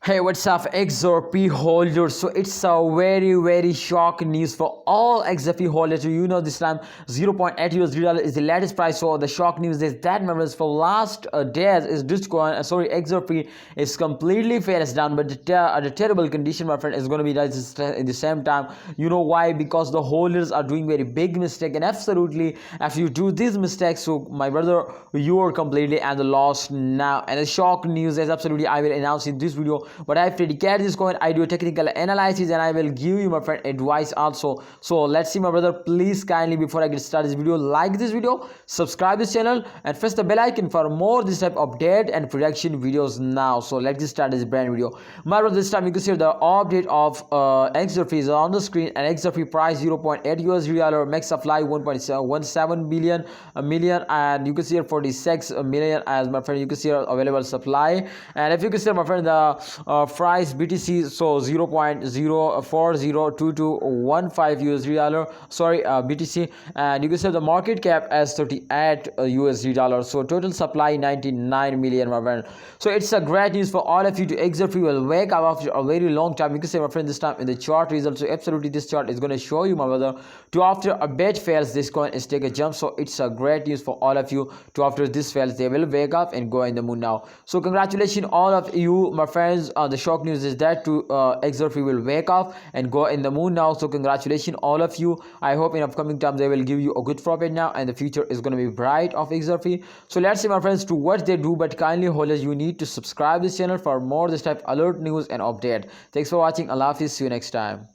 Hey, what's up, XRP holders? So it's a very shocking news for all XRP holders. You know, this time 0.8 USD dollar is the latest price. So the shock news is that members for last days is Bitcoin. XRP is completely face down, but the terrible condition, my friend, is going to be that at the same time. You know why? Because the holders are doing very big mistake, and absolutely, if you do these mistakes, so my brother, you are completely at the loss now. And the shock news is absolutely I will announce in this video. But I have dedicated this coin, I do a technical analysis, and I will give you, my friend, advice also. So let's see, my brother. Please kindly, before I get started this video, like this video, subscribe this channel, and press the bell icon for more this type of update and prediction videos now. So let's get started this brand video. My brother, this time you can see the update of XRP is on the screen, and XRP price 0.8 USD dollar, max supply 1.17 million, and you can see here 46 million as, my friend, you can see here available supply. And if you can see, my friend, the price BTC, so 0.0402215 USD dollar, sorry, BTC, and you can see the market cap as 38 USD dollar. So total supply 99 million, my friend. So it's a great news for all of you. To XRP will wake up after a very long time. You can say, my friend, this time in the chart results. So absolutely this chart is going to show you, my brother, to after a bet fails, this coin is take a jump. So it's a great news for all of you. To after this fails, they will wake up and go in the moon now. So congratulations all of you, my friends. The shock news is that to XRP will wake up and go in the moon now. So congratulations all of you. I hope in upcoming time they will give you a good profit now, and the future is going to be bright of XRP. So let's see, my friends, to what they do. But kindly holders, you need to subscribe this channel for more this type alert news and update. Thanks for watching. Allah Hafiz. See you next time.